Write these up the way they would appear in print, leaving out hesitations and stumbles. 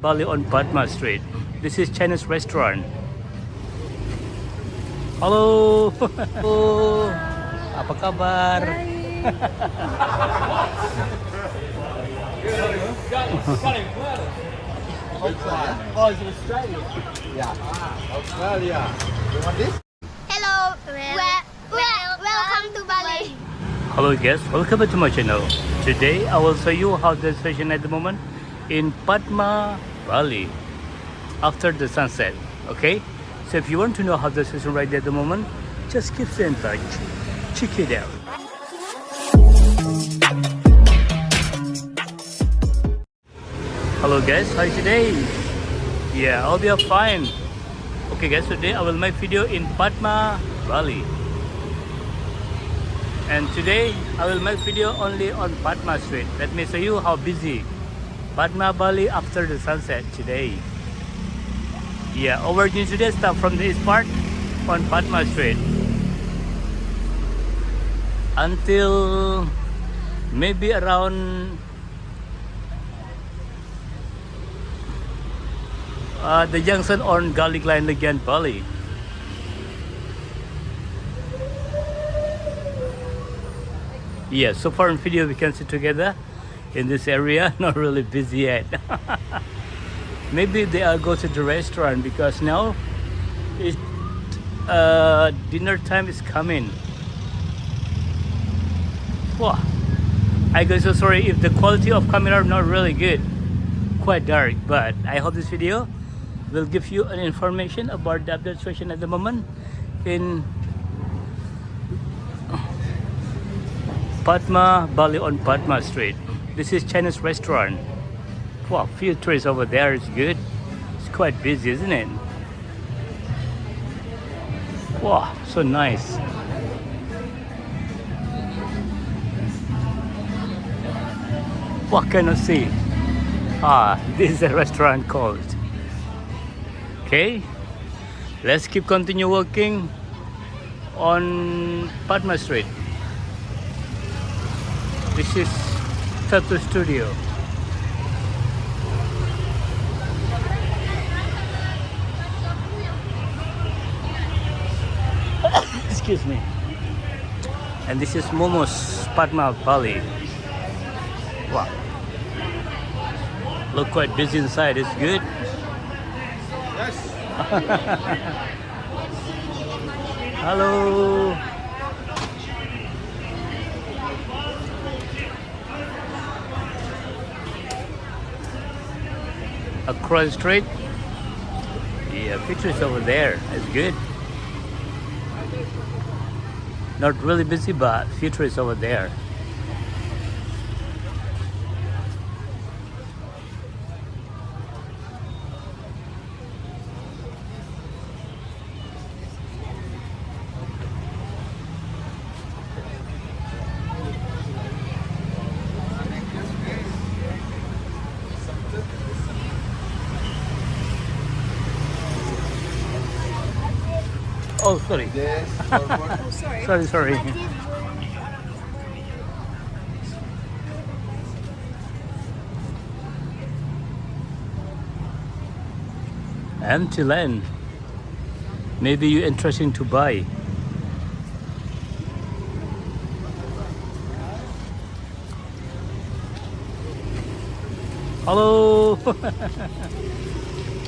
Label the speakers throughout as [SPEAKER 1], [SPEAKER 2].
[SPEAKER 1] Bali on Padma Street. This is Chinese restaurant. Halo. Halo. Apa kabar?
[SPEAKER 2] Oh, it's Australia. Yeah. Australia. You want this?
[SPEAKER 3] Hello, welcome to Bali.
[SPEAKER 1] Hello guys, welcome back to my channel. Today I will show you how the situation at the moment in Padma, Bali after the sunset. Okay, so if you want to know how the situation right there at the moment, just keep in touch. Check it out. Hello guys, how are you today? Yeah, I'll be fine. Okay guys, today I will make video in Padma, Bali. And today I will make video only on Padma Street. Let me show you how busy Padma, Bali after the sunset today. Yeah, over today start from the east part on Padma Street until maybe around the junction on Padma Legian Bali. Yeah, so far in video we can see together in this area. Not really busy yet. Maybe they are go to the restaurant because now it's dinner time is coming. Wow, I guess so sorry if the quality of camera not really good, quite dark, but I hope this video will give you an information about the update situation at the moment in Padma, Bali on Padma Street. This is Chinese restaurant. Wow, few trees over there is good. It's quite busy, isn't it? Wow, so nice. What can I see? This is a restaurant called. Okay, let's keep continue walking on Padma Street. This is Tattoo Studio. Excuse me. And this is Momo's Padma, Bali. Wow. Look quite busy inside. It's good.
[SPEAKER 2] Yes.
[SPEAKER 1] Hello. Across the street. Yeah, pictures over there. It's good. Not really busy, but future is over there. Oh, sorry.
[SPEAKER 2] Yes.
[SPEAKER 1] Sorry. Empty land. Maybe you're interesting to buy. Hello.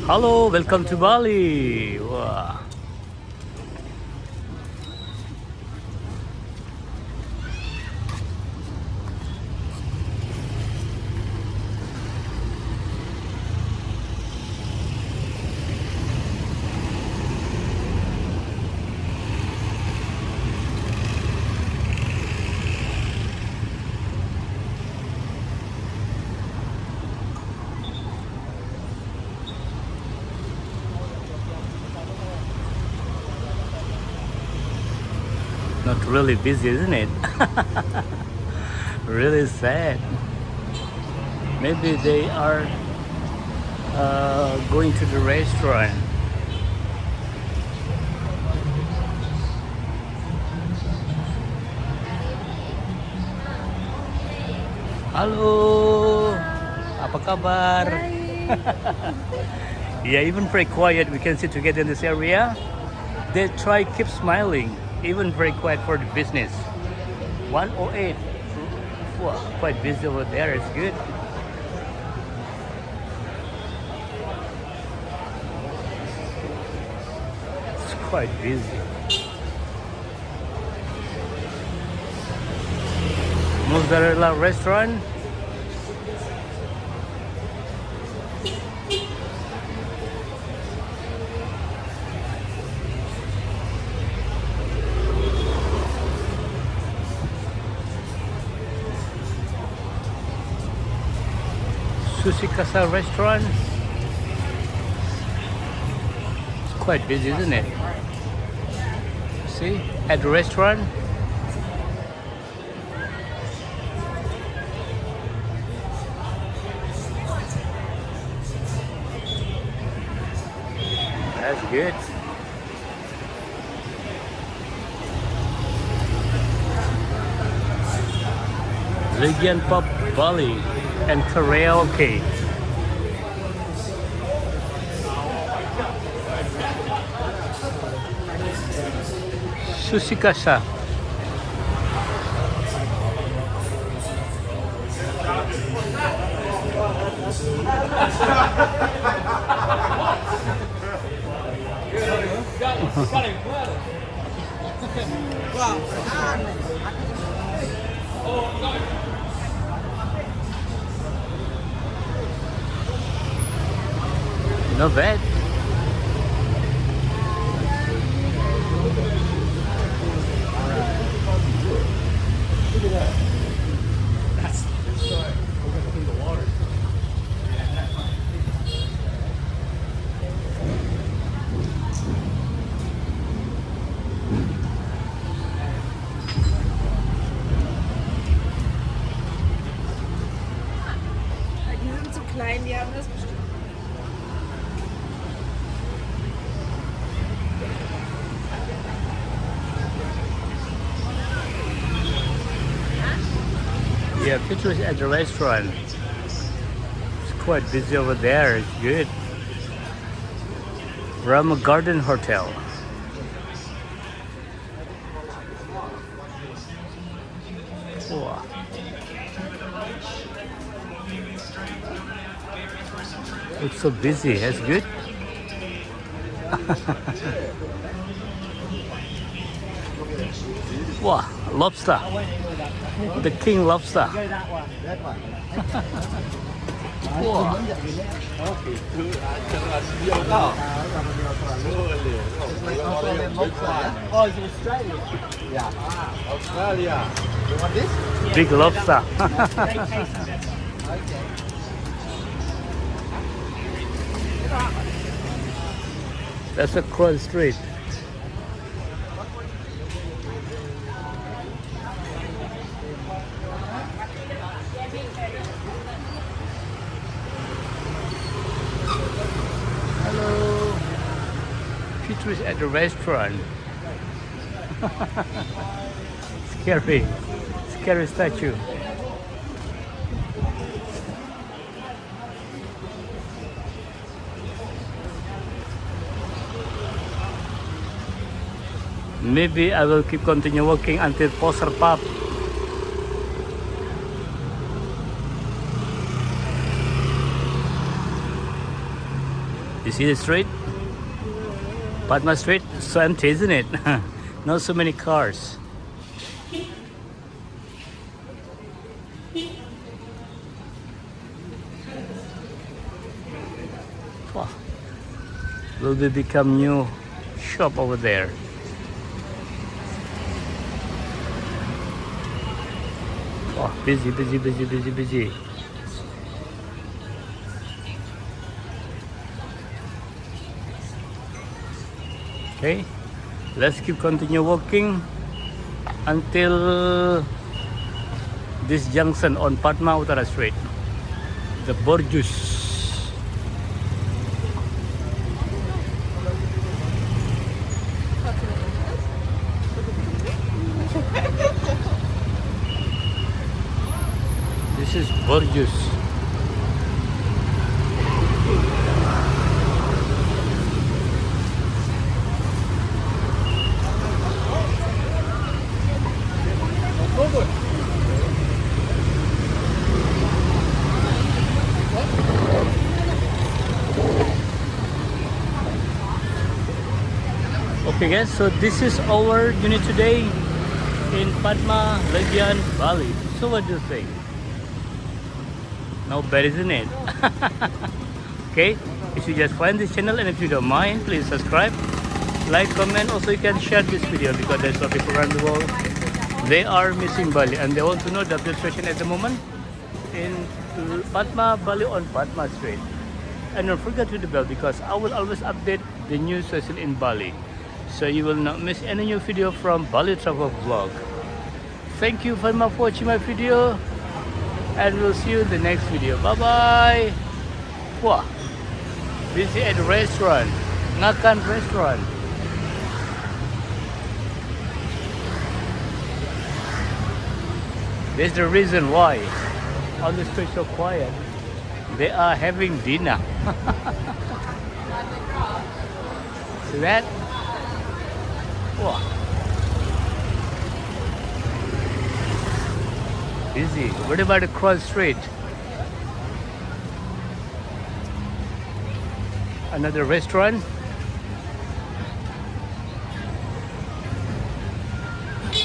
[SPEAKER 1] Hello, welcome to Bali. Wow. Not really busy, isn't it? Really sad. Maybe they are going to the restaurant. Halo, apa kabar? Yeah, even very quiet. We can sit together in this area. They try keep smiling, even very quiet for the business. 108. Wow, quite busy over there. It's good. It's quite busy. Mozzarella restaurant. Sushi Casa restaurant. It's quite busy, isn't it? See, at the restaurant. That's good. Legian Bali and karaoke. Sushi Casa. Not bad.
[SPEAKER 4] Die sind zu klein, die haben das bestimmt.
[SPEAKER 1] Yeah, pictures at the restaurant. It's quite busy over there. It's good. Rama Garden Hotel. Wow. It's so busy. That's good. Wow, lobster. The king lobster. Wow.
[SPEAKER 2] Oh, it's Australia. Yeah. Australia. You want this?
[SPEAKER 1] Big lobster. That's a cross street. Hello. Pictures at the restaurant. Scary. Scary statue. Maybe I will keep continue walking until poster pop. You see the street? Padma Street? So empty, isn't it? Not so many cars. Wow. Will be become new shop over there. Oh, busy, busy, busy, busy, busy. Okay, let's keep continue walking until this junction on Padma Utara Street, the Borjus. This is Borjus. Okay guys, so this is our unit today in Padma Legian Bali. So what do you think? Not bad, isn't it? Okay, if you just find this channel and if you don't mind, please subscribe, like, comment. Also you can share this video because there's a lot of people around the world. They are missing Bali and they want to know the situation at the moment in Padma Bali on Padma Street. And don't forget to the bell because I will always update the new session in Bali, so you will not miss any new video from Bali Travel Vlog. Thank you very much for watching my video, and we'll see you in the next video. Bye bye. Wow, busy at the restaurant, Nakan restaurant. That's the reason why on the street so quiet. They are having dinner. See that? Wow. Busy. What about the cross street? Another restaurant.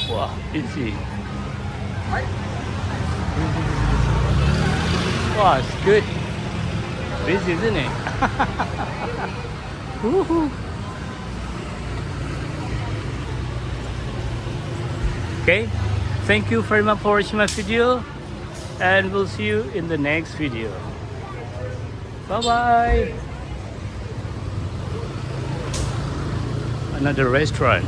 [SPEAKER 1] Wow, busy. Wow, it's good. Busy, isn't it? Woohoo. Okay, thank you very much for watching my video, and we'll see you in the next video. Bye bye. Another restaurant.